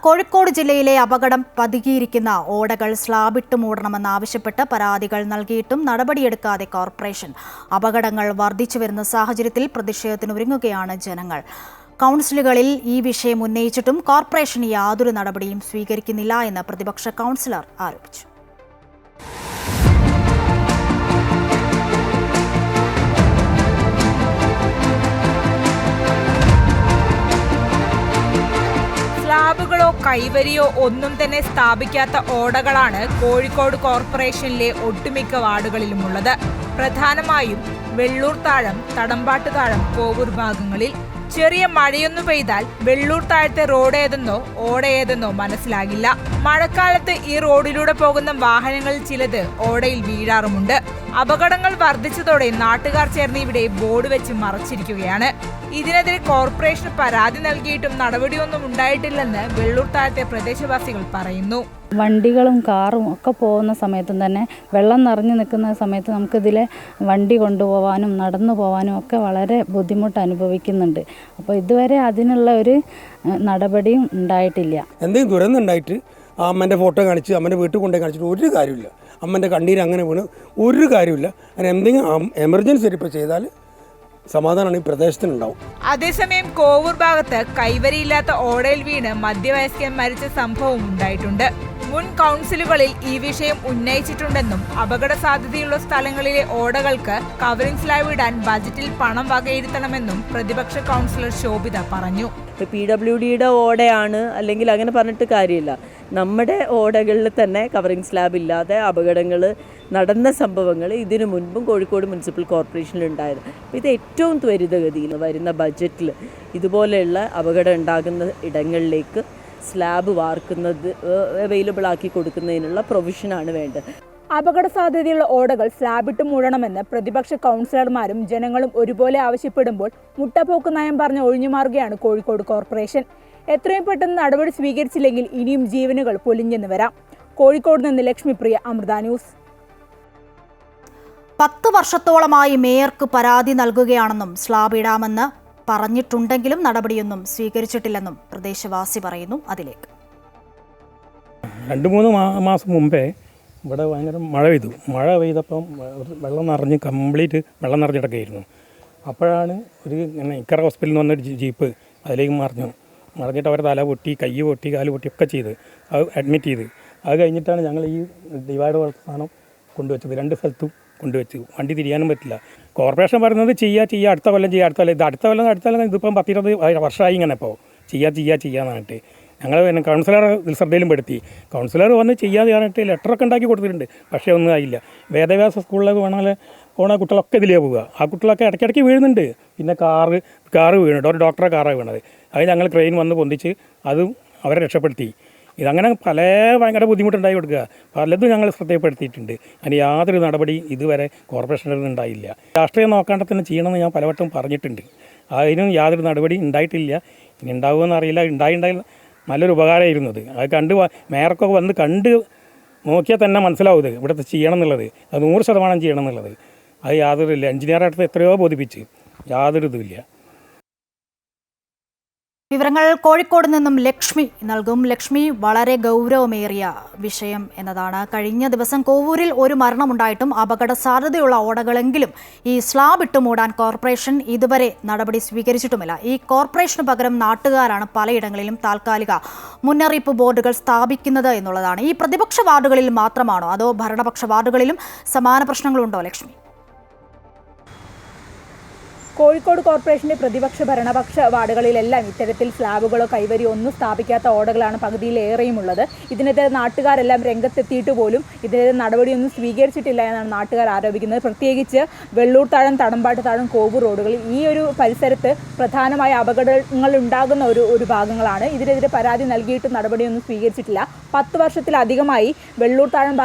കോഴിക്കോട് ജില്ലയിലെ അപകടം പതുങ്ങിയിരിക്കുന്ന ഓടകൾ സ്ലാബിട്ട് മൂടണമെന്നാവശ്യപ്പെട്ട് പരാതികൾ നൽകിയിട്ടും നടപടിയെടുക്കാതെ കോർപ്പറേഷൻ. അപകടങ്ങൾ വർദ്ധിച്ചു വരുന്ന സാഹചര്യത്തിൽ പ്രതിഷേധത്തിനൊരുങ്ങുകയാണ് ജനങ്ങൾ. കൗൺസിലുകളിൽ ഈ വിഷയം ഉന്നയിച്ചിട്ടും കോർപ്പറേഷൻ യാതൊരു നടപടിയും സ്വീകരിക്കുന്നില്ല എന്ന് പ്രതിപക്ഷ കൗൺസിലർ ആരോപിച്ചു. സ്ലാബുകളോ കൈവരിയോ ഒന്നും തന്നെ സ്ഥാപിക്കാത്ത ഓടകളാണ് കോഴിക്കോട് കോർപ്പറേഷനിലെ ഒട്ടുമിക്ക വാർഡുകളിലുമുള്ളത്. പ്രധാനമായും വെള്ളൂർ താഴം, തടമ്പാട്ട് താഴം, കോവൂർ ഭാഗങ്ങളിൽ. ചെറിയ മഴയൊന്നു പെയ്താൽ വെള്ളൂർ താഴത്തെ റോഡ് ഏതെന്നോ ഓട ഏതെന്നോ മനസ്സിലാകില്ല. മഴക്കാലത്ത് ഈ റോഡിലൂടെ പോകുന്ന വാഹനങ്ങളിൽ ചിലത് ഓടയിൽ വീഴാറുമുണ്ട്. അപകടങ്ങൾ വർദ്ധിച്ചതോടെ നാട്ടുകാർ ചേർന്ന് ഇവിടെ ബോർഡ് വെച്ച് മറച്ചിരിക്കുകയാണ്. ഇതിനെതിരെ കോർപ്പറേഷൻ പരാതി നൽകിയിട്ടും നടപടിയൊന്നും ഉണ്ടായിട്ടില്ലെന്ന് വെള്ളൂർ താഴത്തെ പ്രദേശവാസികൾ പറയുന്നു. വണ്ടികളും കാറും ഒക്കെ പോകുന്ന സമയത്തും തന്നെ വെള്ളം നിറഞ്ഞു നിൽക്കുന്ന സമയത്ത് നമുക്കിതിലെ വണ്ടി കൊണ്ടുപോകാനും നടന്നു പോകാനും ഒക്കെ വളരെ ബുദ്ധിമുട്ട് അനുഭവിക്കുന്നുണ്ട്. അപ്പോൾ ഇതുവരെ അതിനുള്ള ഒരു നടപടിയും ഉണ്ടായിട്ടില്ല. എന്തെങ്കിലും ദുരന്തം ഉണ്ടായിട്ട് ആ അമ്മൻ്റെ ഫോട്ടോ കാണിച്ച് അമ്മൻ്റെ വീട്ടിൽ കൊണ്ടുപോയി കാണിച്ചിട്ട് ഒരു കാര്യമില്ല. അമ്മൻ്റെ കണ്ണീര് അങ്ങനെ വീണ് ഒരു കാര്യമില്ല. അങ്ങനെ എന്തെങ്കിലും എമർജൻസി ഇപ്പോൾ ചെയ്താൽ സമാധാനമാണ് ഈ പ്രദേശത്തിനുണ്ടാവും. അതേസമയം കോവൂർ ഭാഗത്ത് കൈവരിയില്ലാത്ത ഓടയിൽ വീണ് മധ്യവയസ്കൻ മരിച്ച സംഭവം ഉണ്ടായിട്ടുണ്ട്. മുൻ കൗൺസിലുകളിൽ ഈ വിഷയം ഉന്നയിച്ചിട്ടുണ്ടെന്നും അപകട സാധ്യതയുള്ള സ്ഥലങ്ങളിലെ ഓടകൾക്ക് കവറിംഗ് സ്ലാബ് ഇടാൻ ബജറ്റിൽ പണം വകയിരുത്തണമെന്നും പ്രതിപക്ഷ കൗൺസിലർ ശോഭിത പറഞ്ഞു. PWDയുടെ ഓടയാണ് അല്ലെങ്കിൽ അങ്ങനെ പറഞ്ഞിട്ട് കാര്യമില്ല. നമ്മുടെ ഓടകളിൽ തന്നെ കവറിംഗ് സ്ലാബ് ഇല്ലാതെ അപകടങ്ങൾ നടന്ന സംഭവങ്ങൾ ഇതിനു മുൻപും കോഴിക്കോട് മുനിസിപ്പൽ കോർപ്പറേഷനിൽ ഉണ്ടായിരുന്നു. ഇത് ഏറ്റവും ത്വരിതഗതിയിൽ വരുന്ന ബജറ്റിൽ ഇതുപോലെയുള്ള അപകടം ഉണ്ടാകുന്ന ഇടങ്ങളിലേക്ക് സ്ലാബ് വാർക്കുന്നത് അവൈലബിൾ ആക്കി കൊടുക്കുന്നതിനുള്ള പ്രൊവിഷനാണ് വേണ്ടത്. അപകട സാധ്യതയുള്ള ഓടകൾ സ്ലാബിട്ട് മൂടണമെന്ന് പ്രതിപക്ഷ കൗൺസിലർമാരും ജനങ്ങളും ഒരുപോലെ ആവശ്യപ്പെടുമ്പോൾ മുട്ടപ്പോക്ക് നയം പറഞ്ഞ് ഒഴിഞ്ഞുമാറുകയാണ് കോഴിക്കോട് കോർപ്പറേഷൻ. എത്രയും പെട്ടെന്ന് നടപടി സ്വീകരിച്ചില്ലെങ്കിൽ ഇനിയും ജീവനുകൾ പൊലിഞ്ഞെന്ന് വരാം. കോഴിക്കോട് നിന്ന് ലക്ഷ്മിപ്രിയ, അമൃത ന്യൂസ്. 10 വർഷത്തോളമായി മേയർക്ക് പരാതി നൽകുകയാണെന്നും സ്ലാബ് ഇടാമെന്ന് പറഞ്ഞിട്ടുണ്ടെങ്കിലും നടപടിയൊന്നും സ്വീകരിച്ചിട്ടില്ലെന്നും പ്രദേശവാസി പറയുന്നു. അതിലേക്ക് 2-3 മാസം മുമ്പേ ഇവിടെ ഭയങ്കര മഴ പെയ്തപ്പം വെള്ളം നിറഞ്ഞ് കംപ്ലീറ്റ് വെള്ളം നിറഞ്ഞിടക്കായിരുന്നു. അപ്പോഴാണ് ഒരു ഇക്കറ ഹോസ്പിറ്റലിൽ നിന്ന് വന്നൊരു ജീപ്പ് അതിലേക്ക് മറിഞ്ഞിട്ട് അവരുടെ തല പൊട്ടി, കൈ പൊട്ടി, കാല് പൊട്ടി ഒക്കെ ചെയ്ത് അത് അഡ്മിറ്റ് ചെയ്ത്. അത് കഴിഞ്ഞിട്ടാണ് ഞങ്ങൾ ഈ ഡിവൈഡ് സാധനം കൊണ്ടുവച്ചത്. 2 സ്ഥലത്തും കൊണ്ടുവച്ചു. വണ്ടി തിരിയാനും പറ്റില്ല. കോർപ്പറേഷൻ പറയുന്നത് ചെയ്യുക, അടുത്ത കൊല്ലം ഇത് അടുത്ത കൊല്ലം ഇതിപ്പം 10-20 വർഷമായി ഇങ്ങനെ ഇപ്പോൾ ചെയ്യാന്നായിട്ട് ഞങ്ങൾ പിന്നെ കൗൺസിലറെ ശ്രദ്ധയിലും പെടുത്തി. കൗൺസിലർ വന്ന് ചെയ്യാതെയായിട്ട് ലെറ്ററൊക്കെ ഉണ്ടാക്കി കൊടുത്തിട്ടുണ്ട്. പക്ഷേ ഒന്നും ആയില്ല. വേദവ്യാസ സ്കൂളിലേക്ക് പോണ കുട്ടികളൊക്കെ ഇതിലേ പോവുക. ആ കുട്ടികളൊക്കെ ഇടയ്ക്കിടയ്ക്ക് വീഴുന്നുണ്ട്. പിന്നെ കാറ് വീണിട്ട് ഒരു ഡോക്ടറെ കാറാണ് വീണത്. അത് ഞങ്ങൾ ക്രെയിൻ വന്ന് പൊന്തിച്ച് അതും അവരെ രക്ഷപ്പെടുത്തി. ഇതങ്ങനെ ഭയങ്കര ബുദ്ധിമുട്ടുണ്ടായി കൊടുക്കുക. പലതും ഞങ്ങൾ ശ്രദ്ധപ്പെടുത്തിയിട്ടുണ്ട്. അതിന് യാതൊരു നടപടി ഇതുവരെ കോർപ്പറേഷനിൽ ഉണ്ടായില്ല. രാഷ്ട്രീയം നോക്കാണ്ട് തന്നെ ചെയ്യണമെന്ന് ഞാൻ പലവട്ടം പറഞ്ഞിട്ടുണ്ട്. അതിനും യാതൊരു നടപടി ഉണ്ടായിട്ടില്ല. ഇനി ഉണ്ടാവുമെന്ന് അറിയില്ല. ഉണ്ടായി നല്ലൊരു ഉപകാരമായിരുന്നത്. അത് മേയർക്കൊക്കെ വന്ന് കണ്ട് നോക്കിയാൽ തന്നെ മനസ്സിലാവും ഇവിടുത്തെ ചെയ്യണം എന്നുള്ളത്. അത് 100% ചെയ്യണം എന്നുള്ളത്. അത് യാതൊരു ഇല്ല. എഞ്ചിനീയറായിട്ട് എത്രയോ ബോധിപ്പിച്ച് യാതൊരു ഇതുമില്ല. വിവരങ്ങൾ കോഴിക്കോട് നിന്നും ലക്ഷ്മി നൽകും. ലക്ഷ്മി, വളരെ ഗൗരവമേറിയ വിഷയം എന്നതാണ്. കഴിഞ്ഞ ദിവസം കോവൂരിൽ ഒരു മരണമുണ്ടായിട്ടും അപകട സാധ്യതയുള്ള ഓടകളെങ്കിലും ഈ സ്ലാബ് ഇട്ട് മൂടാൻ കോർപ്പറേഷൻ ഇതുവരെ നടപടി സ്വീകരിച്ചിട്ടുമില്ല. ഈ കോർപ്പറേഷന് പകരം നാട്ടുകാരാണ് പലയിടങ്ങളിലും താൽക്കാലിക മുന്നറിയിപ്പ് ബോർഡുകൾ സ്ഥാപിക്കുന്നത് എന്നുള്ളതാണ്. ഈ പ്രതിപക്ഷ വാർഡുകളിൽ മാത്രമാണോ അതോ ഭരണപക്ഷ വാർഡുകളിലും സമാന പ്രശ്നങ്ങളുണ്ടോ ലക്ഷ്മി? കോഴിക്കോട് കോർപ്പറേഷന്റെ പ്രതിപക്ഷ ഭരണപക്ഷ വാർഡുകളിലെല്ലാം ഇത്തരത്തിൽ സ്ലാബുകളോ കൈവരിയോ ഒന്നും സ്ഥാപിക്കാത്ത ഓടകളാണ് പകുതിയിലേറെയുമുള്ളത്. ഇതിനെതിരെ നാട്ടുകാരെല്ലാം രംഗത്തെത്തിയിട്ട് പോലും ഇതിനെതിരെ നടപടിയൊന്നും സ്വീകരിച്ചിട്ടില്ല എന്നാണ് നാട്ടുകാർ ആരോപിക്കുന്നത്. പ്രത്യേകിച്ച് വെള്ളൂർ താഴം, തടമ്പാട്ട് താഴം, കോവൂർ റോഡുകളിൽ ഈ ഒരു പരിസരത്ത് പ്രധാനമായ അപകടങ്ങൾ ഉണ്ടാകുന്ന ഒരു ഭാഗങ്ങളാണ്. ഇതിനെതിരെ പരാതി നൽകിയിട്ടും നടപടിയൊന്നും സ്വീകരിച്ചിട്ടില്ല. 10 വർഷത്തിലധികമായി വെള്ളൂർ താഴം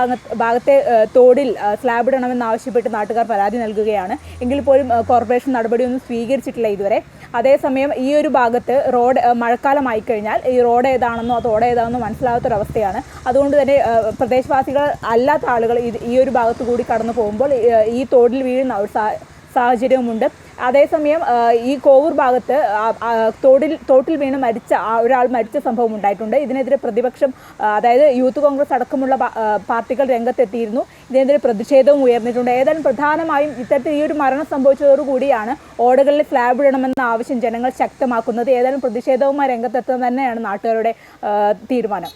ഭാഗത്തെ തോടിൽ സ്ലാബ് ഇടണമെന്നാവശ്യപ്പെട്ട് നാട്ടുകാർ പരാതി നൽകുകയാണ്. എങ്കിൽ പോലും കോർപ്പറേഷൻ നടപടിയൊന്നും സ്വീകരിച്ചിട്ടില്ല ഇതുവരെ. അതേസമയം ഈ ഒരു ഭാഗത്ത് റോഡ് മഴക്കാലമായി കഴിഞ്ഞാൽ ഈ റോഡ് ഏതാണെന്നോ അത് ഓട ഏതാണെന്നോ മനസ്സിലാകാത്തൊരവസ്ഥയാണ്. അതുകൊണ്ട് തന്നെ പ്രദേശവാസികൾ അല്ലാത്ത ആളുകൾ ഈ ഒരു ഭാഗത്ത് കൂടി കടന്നു പോകുമ്പോൾ ഈ തോടിൽ വീഴുന്ന ഒരു സാഹചര്യവുമുണ്ട്. അതേസമയം ഈ കോവൂർ ഭാഗത്ത് തോട്ടിൽ വീണ് ഒരാൾ മരിച്ച സംഭവം ഉണ്ടായിട്ടുണ്ട്. ഇതിനെതിരെ പ്രതിപക്ഷം, അതായത് യൂത്ത് കോൺഗ്രസ് അടക്കമുള്ള പാർട്ടികൾ രംഗത്തെത്തിയിരുന്നു. ഇതിനെതിരെ പ്രതിഷേധവും ഉയർന്നിട്ടുണ്ട്. ഏതായാലും പ്രധാനമായും ഇത്തരത്തിൽ ഈ ഒരു മരണം സംഭവിച്ചതോടുകൂടിയാണ് ഓടകളിൽ സ്ലാബ് ഇടണമെന്ന ആവശ്യം ജനങ്ങൾ ശക്തമാക്കുന്നത്. ഏതായാലും പ്രതിഷേധവുമായി രംഗത്തെത്തുന്നത് തന്നെയാണ് നാട്ടുകാരുടെ തീരുമാനം.